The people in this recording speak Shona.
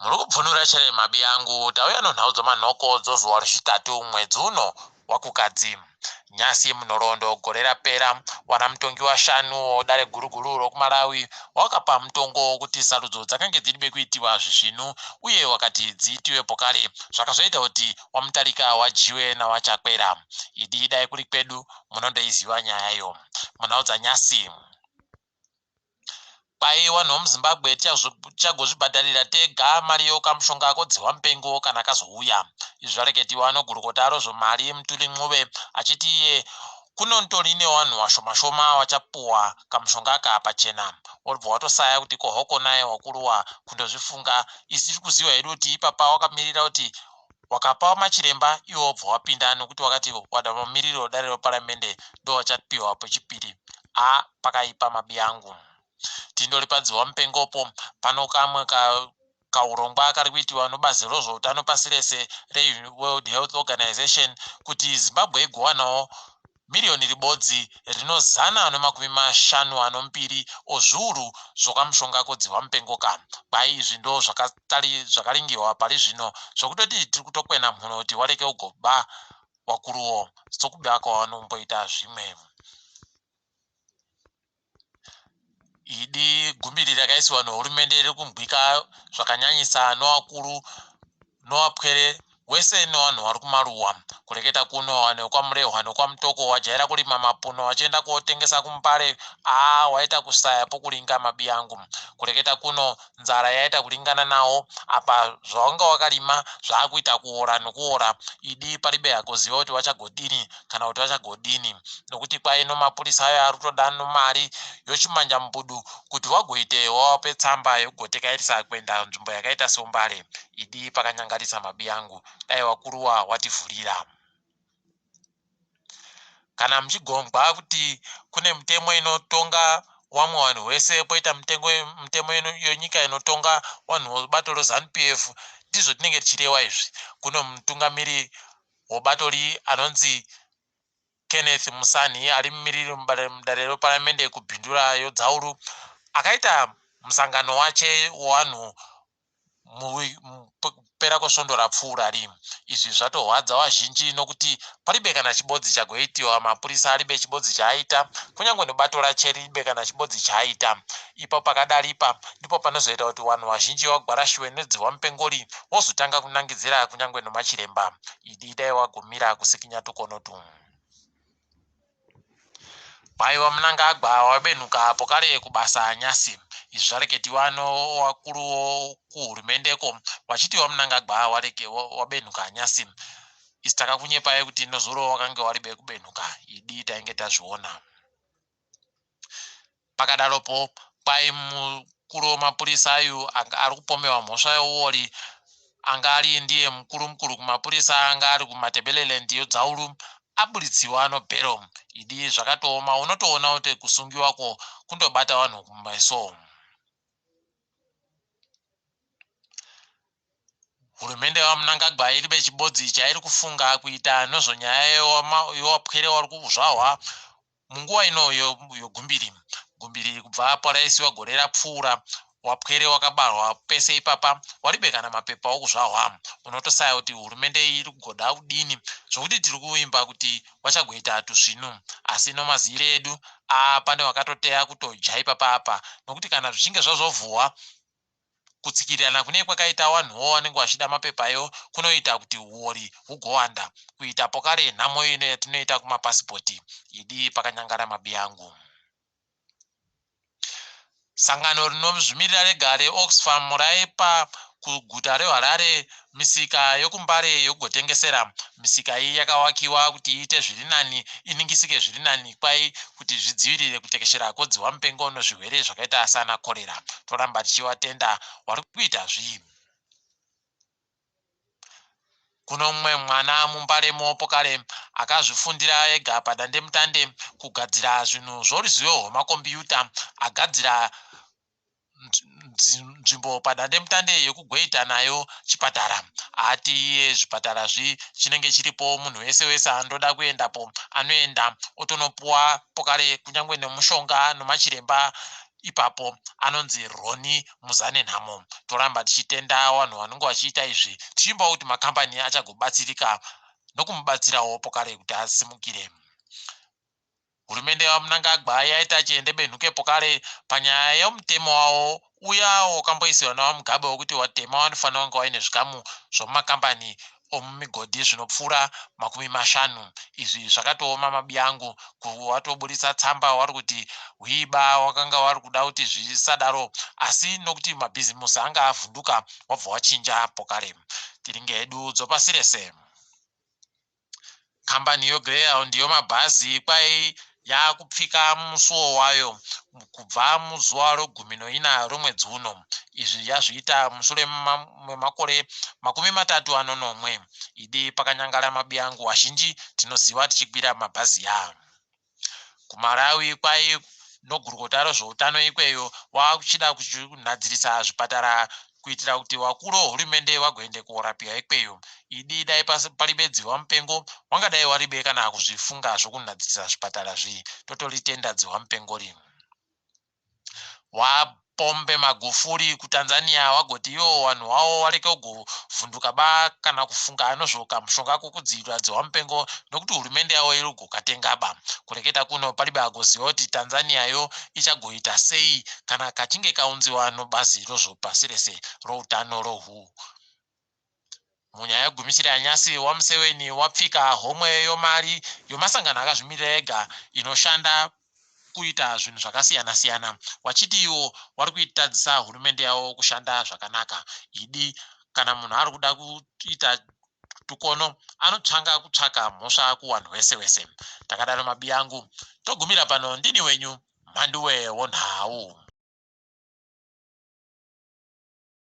Muri kubvunura chere mabi yangu tauya nonhaudzo manhoko dzozuva rechitatu mwedzi uno wakukadzi. Nyasi munhorondo gore rapera wana mutongi washanu dare guruguru rokumarawi wakapa mutongo kuti sarudzo dzakange dziribe kuitiwa zvezvinu uye wakati dziitiwepo kare zvakazoita kuti wamutarika wajiwe nawachakwera. Idi dai kuri kwedu munondoiziva nyayayo. Munhaudza Nyasi. Pai vanhu vemuZimbabwe tichagozvibhadharira tega mari yokamushonga kodziwa mupengo kana kazouya. Izvi zvareketiwa nogurukota rozvomari Mutuli Ncube achiti iye kunontori nevanhu vashoma-shoma vachapuwa kamushonga aka pachena. Wobva watosaya kuti kohoko naye wakuruwa kundozvifunga. Isi tiri kuziva hedu kuti ipapa wakamirira kuti wakapa machiremba iwo wobva wapinda nokuti wakati wada mamiriro dare reparamende ndo wachapiwa pechipiri. Pakaipa mabi yangu. Tindori padziwa mupengopo pano kamwe kaurongwa kari kuitiwa nobazi rozvoutano pasi rese reWorld Health Organization kuti Zimbabwe igowanawo miriyoni ribodzi rinozana no52 ozviuru zvokamushonga kodziwa mupengo ka. Kwai izvi ndo zvakaringirwa pari zvino zvokutoti tiri kutokwena mhuno kuti wareke ugoba wakuruwo sokuba kwavanomboita zvimwe. Idi gumbiri rakaisiwa nehurumende riri kumbwika zvakanyanyisa novakuru novapwere wese nevanhu vari kumaruwa. Kureketa kuno vanhu vekwamurehwa nekwamutoko wajaira kurima mapuno vachienda kotengesa kuMupare waita kusaya pokuringa mabi yangu. Kureketa kuno nzara yaita kuringana nawo apa zvawanga wakarima zvaakuita kuora nokuora. Idi paribe hakuziva kuti vachagodini kana kuti vachagodini nokuti kwaino mapurisa ayo ari kutoda nomari yochimanja mbudu kuti wagoite wawape tsamba yokugotekerisa kuenda nzvimbo yakaita seUmbare. Idi pakanyangarisa mabi yangu dai wakuruwa wativhurira. Kana muchigongwa kuti kune mutemo inotonga wamwe vanhu wese poita mutemo yonyika inotonga vanhu vebato reZANU-PF ndizvo tinenge tichireva izvi. Kuno mutungamiri webatori anonzi Kenneth Musani ari mumiriri mudare reparamende kubhindura yoDzauru akaita musangano wache wevanhu pera kwesvondo rapfuura rimo. Izvi zvatorwadza vazhinji nokuti paribe kana chibodzi chagoitiwa mapurisa aribe chibodzi chaaita kunyange nebato rache ribe kana chibodzi chaaita. Ipo pakadaripa ndipo panozoita kuti vanhu vazhinji vagwarashiwe nedziwa mupengori vozotanga kunangidzira kunyange nemachiremba. Idi dai wagumira kusikinya tukonotu. Baiwa Mnangagwa wabenuka apo kare kubasa Nyasi. Izvi zvareketiwa novakuru kuhurumendeko vachitiwa Mnangagwa wabenuka Nyasi. Isi takakunyepai kuti nozuro wakange waribe kubenuka. Idi tainge tazviona. Pakadaropo pai mukuru wemapurisa ayo ari kupomewa mhosva yeuori anga ari ndiye mukuru kumapurisa anga ari kuMatebeleland yoDzauru aburitsiwa nobhero. Idi zvakatooma unotoona kuti kusungiwako kundobata vanhu kumeso. Hurumende yaMnangagwa iribe chibodzi chairi kufunga kuita nozvonyaya yewapwere vari kuzvahwa munguva ino yogumbiri. Gumbiri kubva paraisiwa gore rapfuura wapwere wakabarwa pese ipapa waribe kana mapepa okuzvahwa. Unotosaya kuti hurumende iyi iri kugoda kudini zvokuti tiri kuimba kuti vachagoita tuzvinu asi nomazire edu pane wakatoteya kutoja ipapa apa nokuti kana zvichinge zvazovhuwa kutsikirirana kune kwakaita vanhuwo vanenge vachida mapepayo kunoita kuti uori hugowanda kuita pokare nhamo ino yatinoita kumapasipoti. Idi pakanyangara mabi yangu. Sangano rinozvimirira rega reOxfam raipa kuguta reHarare misika yokuMbare yokugotengesera. Misika iyi yakawakiwa kuti iite zviri nani, iningisike zviri nani kwai kuti zvidzivirire kutekeshera kodziwa mupengo nezvirwere zvakaita sana korera. Toramba tichivatenda vari kuita zvii. Kuno mumwe mwana muMbaremo pokare akazvifundira ega padandemutande kugadzira zvinhu zvoruzivo rwemakombiyuta agadzira nzvimbo padandemutande yekugoita nayo chipatara. Ati iye zvipatara chinenge chiripo munhu wese andoda kuendapo anoenda otonopuwa pokare kunyange nemushonga nemachiremba ipapo anonzi Roni Muzanenhamo. Toramba tichitenda vanhu vanenge vachiita izvi, tichimbawo kuti makambani achagobatsirika nokumubatsirawo Pokare kuti asimukire. Hurumende yaMnangagwa yaita achiende benhuke Pokare panyaya yomutemo wavo uya wakamboisiwa naVaMugabe wokuti watema vanofanira kunge vaine zvikamu zvomumakambani omumigodhi zvinopfuura 50. Izvi zvakatooma mabi angu watoburitsa tsamba wari kuti hwiba wakanga wari kuda kuti zvisadaro, asi nokuti mabhizimusi anga avhunduka wabva wachinja Pokare. Tiringe hedu dzopasirese. Kambani yoGreyhound yomabhazi kwai yakupfika musuwo wayo kubva muzuva ro14 romwedzi uno. Izvi yazviita mushure memakore 31. Idi pakanyangara mabi angu, wazhinji tinoziva tichikwira mabhazi ya. KuMarawi kwai nogurukota rezveutano ikweyo wakuchida kunadzirisa zvipatara kuitira kuti vakuru hurumende vagoende korapiwa ikweyo. Idi dai palibe dzihwa mupengo wangadai waribe kana kuzvifunga zvokunadzirisa zvipatara zvi. Totolitenda dzihwa mupengo rimwe. Wapombe Magufuli kuTanzania wagoti yo vanhu wavo wareke kugovhunduka ba kana kufunga anozvoka mushonga kukudzivirira dzihwa mupengo nokuti hurumende yavo iri kugokatenga ba. Kureketa kuno palibe agoziva kuti Tanzania yo ichagoita sei kana kachinge kaunziwa nobazi rozvopasi rese routano roHU. Munyaya yegumisira yanyasi, waMuseveni wapfika homwe yomari yomasangano akazvimirira ega inoshanda kuita zvinhu zvakasiyana-siyana, wachiti iwo wari kuitadzisa hurumende yavo kushanda zvakanaka. Idi kana munhu ari kuda kuita tukono anotsvanga kutsvaka mhosva kuvanhu wese wese. Takadaro mabi angu, togumira pano. Ndini wenyu Mhanduwe Wonhau.